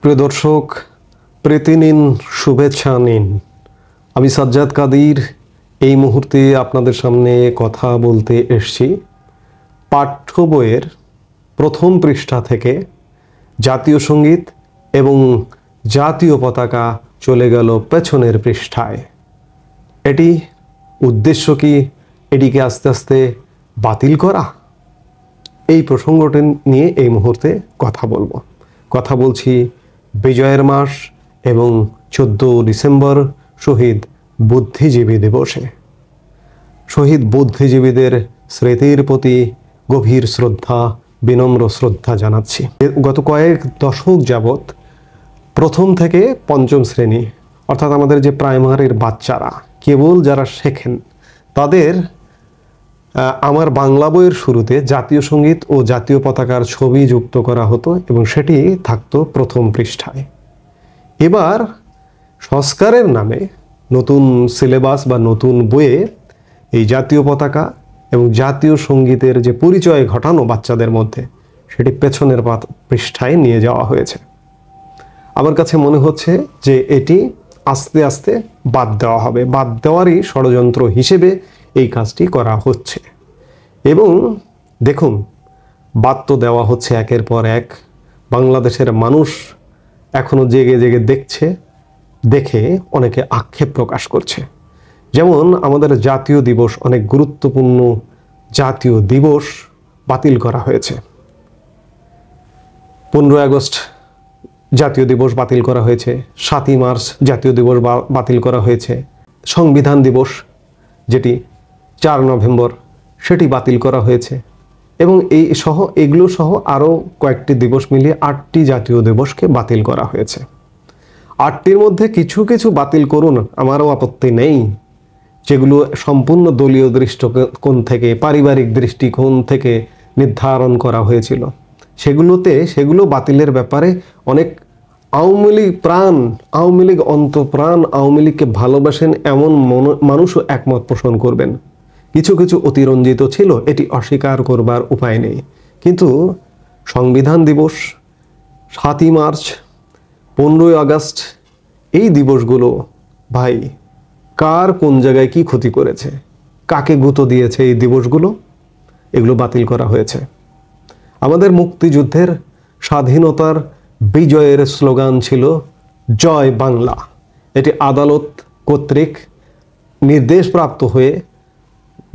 প্রিয় দর্শক, প্রীতি নিন, শুভেচ্ছা নিন। আমি সাজ্জাদ কাদির এই মুহূর্তে আপনাদের সামনে কথা বলতে এসেছি পাঠ্য বইয়ের প্রথম পৃষ্ঠা থেকে জাতীয় সঙ্গীত এবং জাতীয় পতাকা চলে গেল পেছনের পৃষ্ঠায়। এটি উদ্দেশ্য কি? এটিকে আস্তে আস্তে বাতিল করা? এই প্রসঙ্গটি নিয়ে এই মুহূর্তে কথা বলছি বিজয়ের মাস এবং 14 ডিসেম্বর শহীদ বুদ্ধিজীবী দিবসে। শহীদ বুদ্ধিজীবীদের স্মৃতির প্রতি গভীর শ্রদ্ধা, বিনম্র শ্রদ্ধা জানাচ্ছি। গত কয়েক দশক যাবৎ প্রথম থেকে পঞ্চম শ্রেণী অর্থাৎ আমাদের যে প্রাইমারির বাচ্চারা কেবল যারা শেখেন তাদের আমার বাংলা বইয়ের শুরুতে জাতীয় সঙ্গীত ও জাতীয় পতাকার ছবি যুক্ত করা হতো এবং সেটি থাকতো প্রথম পৃষ্ঠায়। এবার সংস্কারের নামে নতুন সিলেবাস বা নতুন বইয়ে এই জাতীয় পতাকা এবং জাতীয় সঙ্গীতের যে পরিচয় ঘটানো বাচ্চাদের মধ্যে সেটি পেছনের পৃষ্ঠায় নিয়ে যাওয়া হয়েছে। আমার কাছে মনে হচ্ছে যে এটি আস্তে আস্তে বাদ দেওয়া হবে, বাদ দেওয়ারই ষড়যন্ত্র হিসেবে এই কাজটি করা হচ্ছে। এবং দেখুন, বাদ তো দেওয়া হচ্ছে একের পর এক। বাংলাদেশের মানুষ এখনো জেগে জেগে দেখে অনেকে আক্ষেপ প্রকাশ করছে। যেমন আমাদের জাতীয় দিবস, অনেক গুরুত্বপূর্ণ জাতীয় দিবস বাতিল করা হয়েছে। 15 আগস্ট জাতীয় দিবস বাতিল করা হয়েছে, 7ই মার্চ জাতীয় দিবস বাতিল করা হয়েছে, সংবিধান দিবস যেটি 4 নভেম্বর সেটি বাতিল করা হয়েছে এবং এগুলো সহ আরও কয়েকটি দিবস মিলিয়ে 8টি জাতীয় দিবসকে বাতিল করা হয়েছে। 8টির মধ্যে কিছু কিছু বাতিল করুন, আমারও আপত্তি নেই, যেগুলো সম্পূর্ণ দলীয় দৃষ্টিকোণ থেকে, পারিবারিক দৃষ্টিকোণ থেকে নির্ধারণ করা হয়েছিল। সেগুলো বাতিলের ব্যাপারে অনেক আওয়ামী লীগ অন্তপ্রাণ আওয়ামী লীগকে ভালোবাসেন এমন মানুষও একমত পোষণ করবেন। কিছু কিছু অতিরঞ্জিত ছিল, এটি অস্বীকার করবার উপায় নেই। কিন্তু সংবিধান দিবস, 7ই মার্চ, 15ই আগস্ট এই দিবসগুলো ভাই কার কোন জায়গায় কি ক্ষতি করেছে, কাকে গুঁতো দিয়েছে এই দিবসগুলো, এগুলো বাতিল করা হয়েছে। আমাদের মুক্তিযুদ্ধের স্বাধীনতার বিজয়ের স্লোগান ছিল জয় বাংলা। এটি আদালত কর্তৃক নির্দেশপ্রাপ্ত হয়ে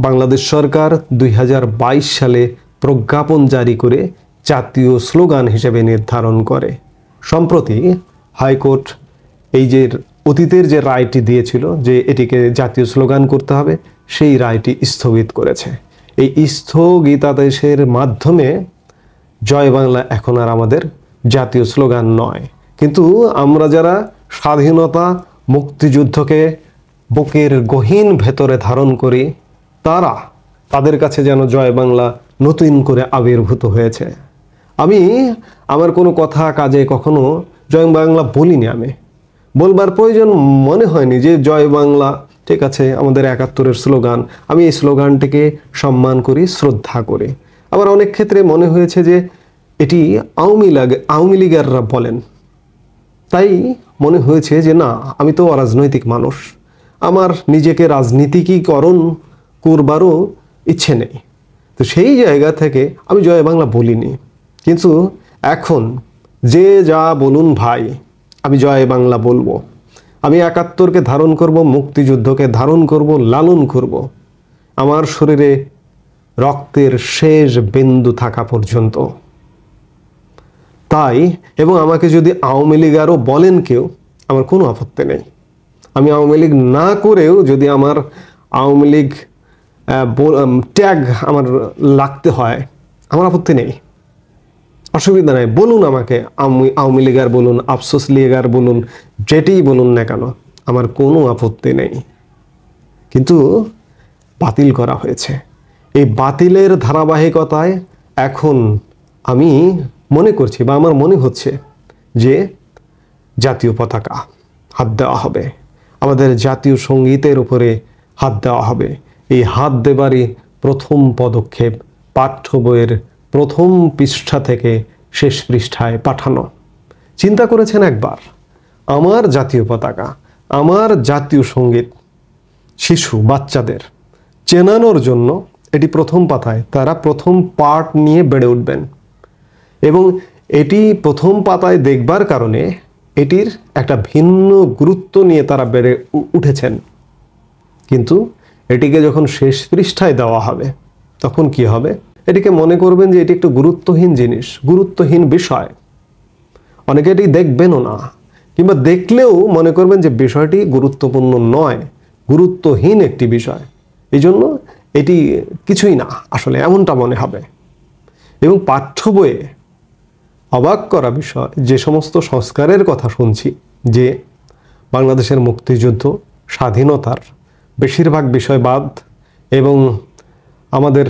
বাংলাদেশ সরকার 2022 সালে প্রজ্ঞাপন জারি করে জাতীয় স্লোগান হিসেবে নির্ধারণ করে। সম্প্রতি হাইকোর্ট এই যে অতীতের যে রায়টি দিয়েছিল যে এটিকে জাতীয় স্লোগান করতে হবে, সেই রায়টি স্থগিত করেছে। এই স্থগিতাদেশের মাধ্যমে জয় বাংলা এখন আর আমাদের জাতীয় স্লোগান নয়। কিন্তু আমরা যারা স্বাধীনতা মুক্তিযুদ্ধকে বুকের গহীন ভেতরে ধারণ করি তাদের কাছে যেন জয় বাংলা নতুন করে আবির্ভূত হয়েছে। আমি আমার কোনো কথা কাজে কখনো জয় বাংলা বলিনি, আমি বলবার প্রয়োজন মনে হয়নি যে জয় বাংলা ঠিক আছে আমাদের 71-এর স্লোগান, আমি এই স্লোগানটিকে সম্মান করি, শ্রদ্ধা করি। আবার অনেক ক্ষেত্রে মনে হয়েছে যে এটি আওয়ামী লীগাররা বলেন, তাই মনে হয়েছে যে না, আমি তো অরাজনৈতিক মানুষ, আমার নিজেকে রাজনীতিকীকরণ করবারও ইচ্ছে নেই। তো সেই জায়গা থেকে আমি জয় বাংলা বলিনি। কিন্তু এখন যে যা বলুন ভাই, আমি জয় বাংলা বলবো। আমি 71-কে ধারণ করব, মুক্তিযুদ্ধকে ধারণ করব, লালন করব আমার শরীরে রক্তের শেষ বিন্দু থাকা পর্যন্ত। তাই এবং আমাকে যদি আওয়ামী লীগ আরও বলেন কেউ, আমার কোনো আপত্তি নেই। আমি আওয়ামী লীগ না করেও যদি আমার আওয়ামী লীগ ট্যাগ আমার লাগতে হয়, আমার আপত্তি নেই, অসুবিধা নেই। বলুন আমাকে আওয়ামী লীগার বলুন, আফসোস লীগার বলুন, যেটিই বলুন না কেন, আমার কোনো আপত্তি নেই। কিন্তু বাতিল করা হয়েছে। এই বাতিলের ধারাবাহিকতায় এখন আমি মনে করছি বা আমার মনে হচ্ছে যে জাতীয় পতাকা হাত দেওয়া হবে, আমাদের জাতীয় সঙ্গীতের উপরে হাত দেওয়া হবে। এই হাত দেবারই প্রথম পদক্ষেপ পাঠ্য বইয়ের প্রথম পৃষ্ঠা থেকে শেষ পৃষ্ঠায় পাঠানো। চিন্তা করেছেন একবার আমার জাতীয় পতাকা, আমার জাতীয় সঙ্গীত শিশু বাচ্চাদের চেনানোর জন্য এটি প্রথম পাতায় তারা প্রথম পার্ট নিয়ে বেড়ে উঠবেন এবং এটি প্রথম পাতায় দেখবার কারণে এটির একটা ভিন্ন গুরুত্ব নিয়ে তারা বেড়ে উঠেছেন। কিন্তু এটিকে যখন শেষ পৃষ্ঠায় দেওয়া হবে তখন কি হবে? এটিকে মনে করবেন যে এটি একটু গুরুত্বহীন জিনিস, গুরুত্বহীন বিষয়। অনেকে এটি দেখবেনও না, কিংবা দেখলেও মনে করবেন যে বিষয়টি গুরুত্বপূর্ণ নয়, গুরুত্বহীন একটি বিষয়, এই জন্য এটি কিছুই না আসলে এমনটা মনে হবে। এবং পাঠ্য বইয়ে অবাক করা বিষয় যে সমস্ত সংস্কারের কথা শুনছি, যে বাংলাদেশের মুক্তিযুদ্ধ স্বাধীনতার বেশিরভাগ বিষয় বাদ এবং আমাদের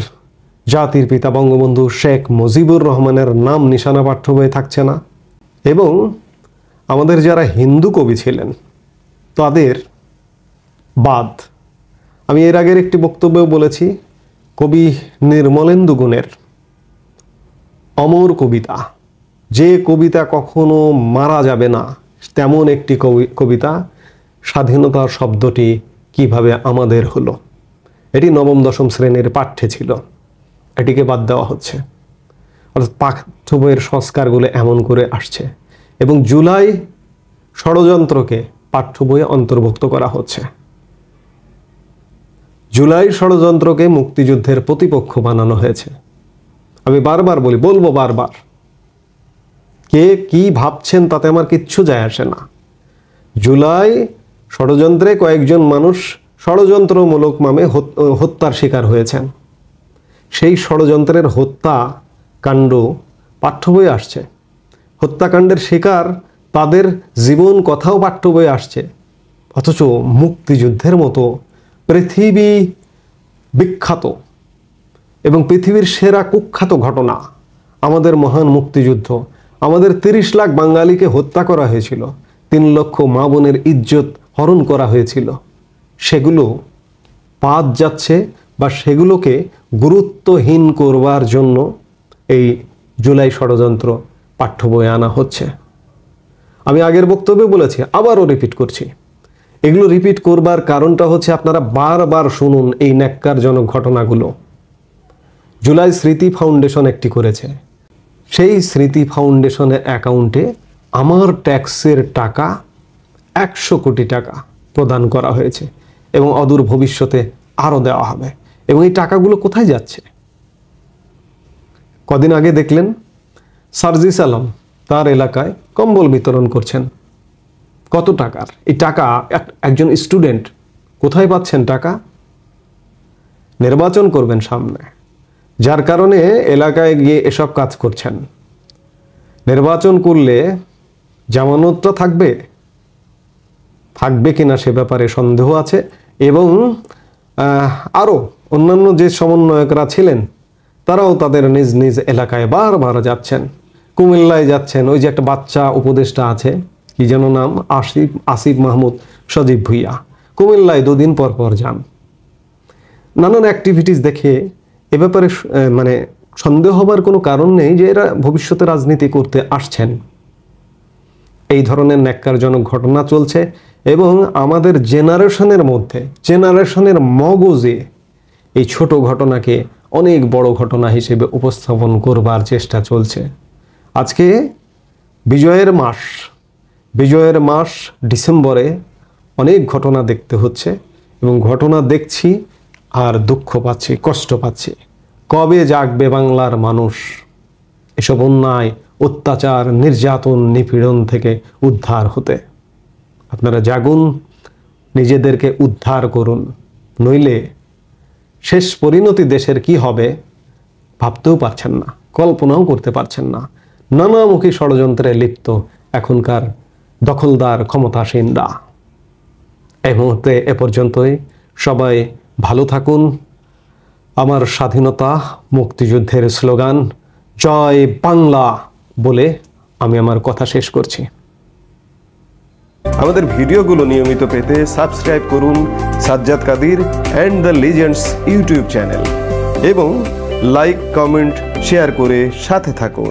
জাতির পিতা বঙ্গবন্ধু শেখ মুজিবুর রহমানের নাম নিশানা পাঠ্য বইয়ে থাকছে না, এবং আমাদের যারা হিন্দু কবি ছিলেন তাদের বাদ। আমি এর আগের একটি বক্তব্যেও বলেছি, কবি নির্মলেন্দু গুণের অমর কবিতা, যে কবিতা কখনো মারা যাবে না, তেমন একটি কবিতা স্বাধীনতার শব্দটি কিভাবে আমাদের হলো, এটি নবম দশম শ্রেণীর পাঠ্যে ছিল, এটিকে বাদ দেওয়া হচ্ছে। অর্থাৎ পাঠ্য বইয়ের সংস্কারগুলো এমন করে আসছে এবং জুলাই ষড়যন্ত্রকে পাঠ্য বইয়ে অন্তর্ভুক্ত করা হচ্ছে। জুলাই ষড়যন্ত্রকে মুক্তিযুদ্ধের প্রতিপক্ষ বানানো হয়েছে। আমি বারবার বলবো বারবার, কে কি ভাবছেন তাতে আমার কিচ্ছু যায় আসে না। জুলাই ষড়যন্ত্রে কয়েকজন মানুষ ষড়যন্ত্রমূলক নামে হত্যার শিকার হয়েছেন। সেই ষড়যন্ত্রের হত্যা কাণ্ড পাঠ্য বইয়ে আসছে, হত্যাকাণ্ডের শিকার তাদের জীবন কথাও পাঠ্য বইয়ে আসছে। অথচ মুক্তিযুদ্ধের মতো পৃথিবী বিখ্যাত এবং পৃথিবীর সেরা কুখ্যাত ঘটনা, আমাদের মহান মুক্তিযুদ্ধ, আমাদের 30 লাখ বাঙালিকে হত্যা করা হয়েছিল, 3 লক্ষ মা বোনের ইজ্জত হরণ করা হয়েছিল, সেগুলো বাদ যাচ্ছে বা সেগুলোকে গুরুত্বহীন করবার জন্য এই জুলাই ষড়যন্ত্র পাঠ্য বইয়ে আনা হচ্ছে। আমি আগের বক্তব্যে বলেছি, আবারও রিপিট করছি, এগুলো রিপিট করবার কারণটা হচ্ছে আপনারা বারবার শুনুন এই ন্যাক্কারজনক ঘটনাগুলো। জুলাই স্মৃতি ফাউন্ডেশন একটি করেছে, সেই স্মৃতি ফাউন্ডেশনের অ্যাকাউন্টে আমার ট্যাক্সের টাকা 100 কোটি টাকা প্রদান করা হয়েছে এবং অদূর ভবিষ্যতে আরও দেওয়া হবে। এবং এই টাকাগুলো কোথায় যাচ্ছে? কদিন আগে দেখলেন সার্জিস আলম তার এলাকায় কম্বল বিতরণ করছেন। কত টাকার এই টাকা? একজন স্টুডেন্ট কোথায় পাচ্ছেন টাকা? নির্বাচন করবেন সামনে, যার কারণে এলাকায় গিয়ে এসব কাজ করছেন। নির্বাচন করলে জামানতটা থাকবে কিনা সে ব্যাপারে সন্দেহ আছে। এবং আরও অন্যান্য যে সমন্বয়করা ছিলেন তারাও তাদের নিজ নিজ এলাকায় বারবার যাচ্ছেন। কুমিল্লায় যাচ্ছেন, ওই যে একটা বাচ্চা উপদেষ্টা আছে, কি যেন নাম, আসিফ মাহমুদ সজীব ভুইয়া, কুমিল্লায় 2 দিন পর পর যান। নানান অ্যাক্টিভিটিস দেখে এ ব্যাপারে মানে সন্দেহ হবার কোনো কারণ নেই যে এরা ভবিষ্যতে রাজনীতি করতে আসছেন। এই ধরনের ন্যাক্কারজনক ঘটনা চলছে এবং আমাদের জেনারেশনের মধ্যে, জেনারেশনের মগজে এই ছোট ঘটনাকে অনেক বড় ঘটনা হিসেবে উপস্থাপন করবার চেষ্টা চলছে। আজকে বিজয়ের মাস ডিসেম্বরে অনেক ঘটনা দেখতে হচ্ছে এবং ঘটনা দেখছি আর দুঃখ পাচ্ছি, কষ্ট পাচ্ছি। কবে জাগবে বাংলার মানুষ এসব অন্যায়, অত্যাচার, নির্যাতন, নিপীড়ন থেকে উদ্ধার হতে? আপনারা জাগুন, নিজেদেরকে উদ্ধার করুন, নইলে শেষ পরিণতি দেশের কি হবে ভাবতেও পারছেন না, কল্পনাও করতে পারছেন না। নানামুখী ষড়যন্ত্রে লিপ্ত এখনকার দখলদার ক্ষমতাসীনরা। এই মুহূর্তে এ পর্যন্তই। সবাই ভালো থাকুন। আমার স্বাধীনতা মুক্তিযুদ্ধের স্লোগান জয় বাংলা বলে আমি আমার কথা শেষ করছি। আমাদের ভিডিওগুলো নিয়মিত পেতে সাবস্ক্রাইব করুন Sajjad Kadir and the legends YouTube channel এবং লাইক, কমেন্ট, শেয়ার করে সাথে থাকুন।